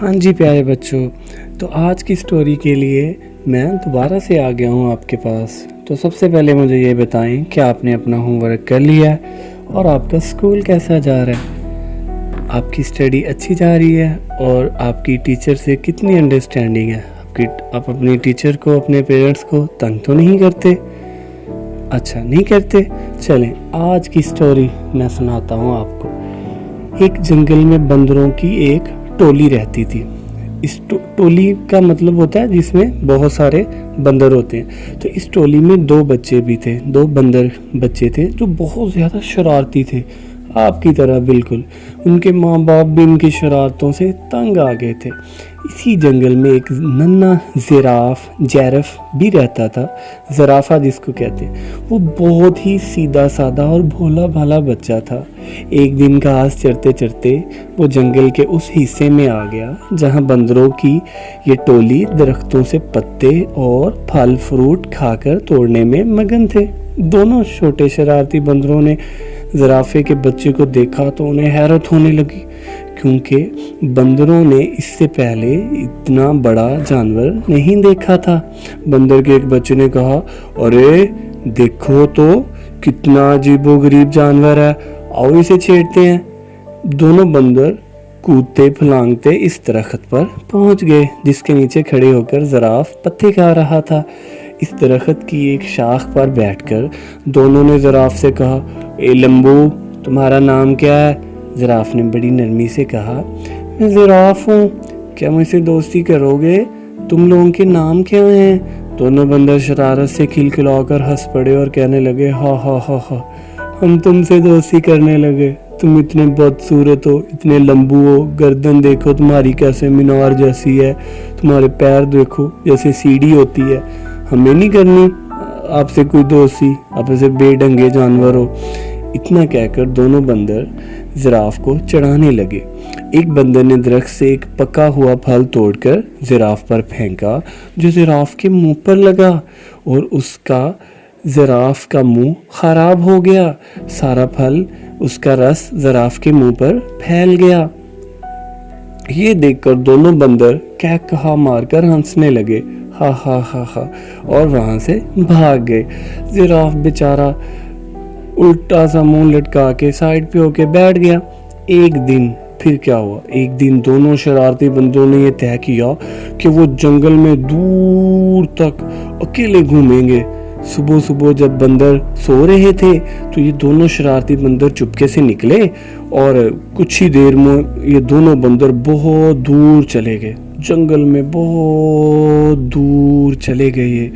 ہاں جی پیارے بچوں، تو آج کی سٹوری کے لیے میں دوبارہ سے آ گیا ہوں آپ کے پاس۔ تو سب سے پہلے مجھے یہ بتائیں کہ آپ نے اپنا ہوم ورک کر لیا ہے اور آپ کا اسکول کیسا جا رہا ہے؟ آپ کی اسٹڈی اچھی جا رہی ہے اور آپ کی ٹیچر سے کتنی انڈرسٹینڈنگ ہے؟ آپ اپنی ٹیچر کو، اپنے پیرنٹس کو تنگ تو نہیں کرتے؟ اچھا نہیں کرتے؟ چلیں آج کی سٹوری میں سناتا ہوں آپ کو۔ ایک جنگل میں بندروں کی ایک ٹولی رہتی تھی۔ اس ٹولی کا مطلب ہوتا ہے جس میں بہت سارے بندر ہوتے ہیں۔ تو اس ٹولی میں دو بچے بھی تھے، دو بندر بچے تھے جو بہت زیادہ شرارتی تھے، آپ کی طرح بالکل۔ ان کے ماں باپ بھی ان کی شرارتوں سے تنگ آ گئے تھے۔ اسی جنگل میں ایک ننھا جیرف بھی رہتا تھا، زرافہ جس کو کہتے ہیں۔ وہ بہت ہی سیدھا سادہ اور بھولا بھالا بچہ تھا۔ ایک دن گھاس چرتے چرتے وہ جنگل کے اس حصے میں آ گیا جہاں بندروں کی یہ ٹولی درختوں سے پتے اور پھل فروٹ کھا کر توڑنے میں مگن تھے۔ دونوں چھوٹے شرارتی بندروں نے زرافے کے بچے کو دیکھا تو انہیں حیرت ہونے لگی، کیونکہ بندروں نے اس سے پہلے اتنا بڑا جانور نہیں دیکھا تھا۔ بندر کے ایک بچے نے کہا، ارے دیکھو تو کتنا عجیب و غریب جانور ہے، آؤ اسے چھیڑتے ہیں۔ دونوں بندر کودتے پھلانگتے اس درخت پر پہنچ گئے جس کے نیچے کھڑے ہو کر زراف پتے کھا رہا تھا۔ اس درخت کی ایک شاخ پر بیٹھ کر دونوں نے زراف سے کہا، اے لمبو تمہارا نام کیا ہے؟ زراف نے بڑی نرمی سے کہا، میں زراف ہوں، کیا مجھ سے دوستی کرو گے؟ تم لوگوں کے نام کیا ہیں؟ دونوں بندر شرارت سے کھلکھلا کر ہنس پڑے اور کہنے لگے، ہا ہا ہا ہا، ہم تم سے دوستی کرنے لگے، تم اتنے بدصورت ہو، اتنے لمبو ہو، گردن دیکھو تمہاری کیسے مینار جیسی ہے، تمہارے پیر دیکھو جیسے سیڑھی ہوتی ہے، ہمیں نہیں کرنی آپ سے کوئی دوستی، آپ ایسے بے ڈنگے جانور ہو۔ اتنا کہہ کر دونوں بندر زراف کو چڑھانے لگے۔ ایک بندر نے درخت سے ایک پکا ہوا پھل توڑ کر زراف پر پھینکا جو زراف کے منہ پر لگا، اور زراف کا منہ خراب ہو گیا۔ سارا پھل، اس کا رس زراف کے منہ پر پھیل گیا۔ یہ دیکھ کر دونوں بندر کہا مار کر ہنسنے لگے، ہا ہا ہا ہا، اور وہاں سے بھاگ گئے۔ زراف بیچارہ الٹا سا منہ لٹکا کے سائڈ پہ ہو کے بیٹھ گیا۔ ایک دن پھر کیا ہوا؟ ایک دن دونوں شرارتی بندروں نے یہ طے کیا کہ وہ جنگل میں دور تک اکیلے گھومیں گے۔ صبح صبح جب بندر سو رہے تھے تو یہ دونوں شرارتی بندر چپکے سے نکلے اور کچھ ہی دیر میں یہ دونوں بندر بہت دور چلے گئے، جنگل میں بہت دور چلے گئے۔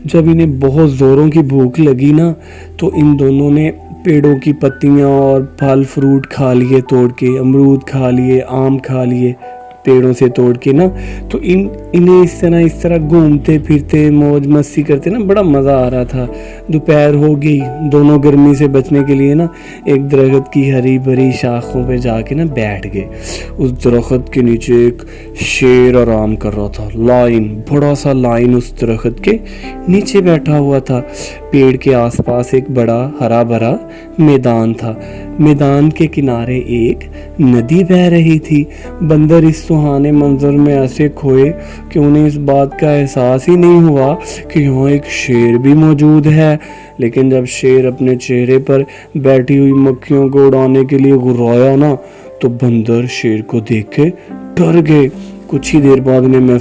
جب انہیں بہت زوروں کی بھوک لگی نا تو ان دونوں نے پیڑوں کی پتیاں اور پھل فروٹ کھا لیے، توڑ کے امرود کھا لیے، آم کھا لیے پیڑوں سے توڑ کے نا۔ تو انہیں اس طرح گھومتے پھرتے موج مستی کرتے نا بڑا مزہ آ رہا تھا۔ دوپہر ہو گئی، دونوں گرمی سے بچنے کے لیے نا ایک درخت کی ہری بھری شاخوں پہ جا کے نا بیٹھ گئے۔ اس درخت کے نیچے ایک شیر آرام کر رہا تھا، بڑا سا لائن اس درخت کے نیچے بیٹھا ہوا تھا۔ پیڑ کے آس پاس ایک بڑا ہرا بھرا میدان تھا۔ میدان کے کنارے ایک ندی بہہ رہی تھی۔ بندر اس سہانے منظر میں ایسے کھوئے کہ انہیں اس بات کا احساس ہی نہیں ہوا کہ یہاں ایک شیر بھی موجود ہے۔ لیکن جب شیر اپنے چہرے پر بیٹھی ہوئی مکھیوں کو اڑانے کے لیے گھرایا نا تو بندر شیر کو دیکھ کے ڈر گئے۔ کچھ ہی دیر بعد انہیں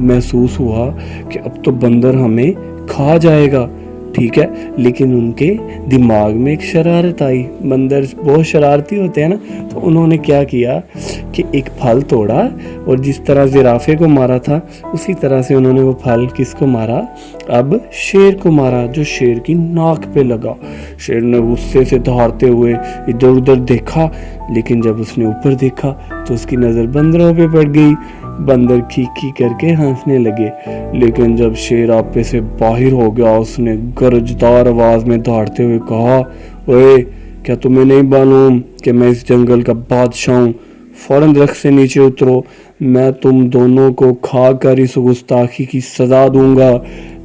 محسوس ہوا کہ اب تو بندر ہمیں کھا جائے گا، ٹھیک ہے۔ لیکن ان کے دماغ میں ایک شرارت آئی، بندر بہت شرارتی ہوتے ہیں نا، تو انہوں نے کیا کیا کہ ایک پھل توڑا اور جس طرح زرافے کو مارا تھا اسی طرح سے انہوں نے وہ پھل کس کو مارا؟ اب شیر کو مارا، جو شیر کی ناک پہ لگا۔ شیر نے غصے سے دھاڑتے ہوئے ادھر ادھر دیکھا، لیکن جب اس نے اوپر دیکھا تو اس کی نظر بندروں پہ پڑ گئی۔ بندر کھی کر کے ہنسنے لگے، لیکن جب شیر آپے سے باہر ہو گیا اس نے گرجدار آواز میں دھاڑتے ہوئے کہا، اوے کیا تمہیں نہیں معلوم کہ میں اس جنگل کا بادشاہ ہوں؟ فوراً درخت سے نیچے اترو، میں تم دونوں کو کھا کر اس گستاخی کی سزا دوں گا۔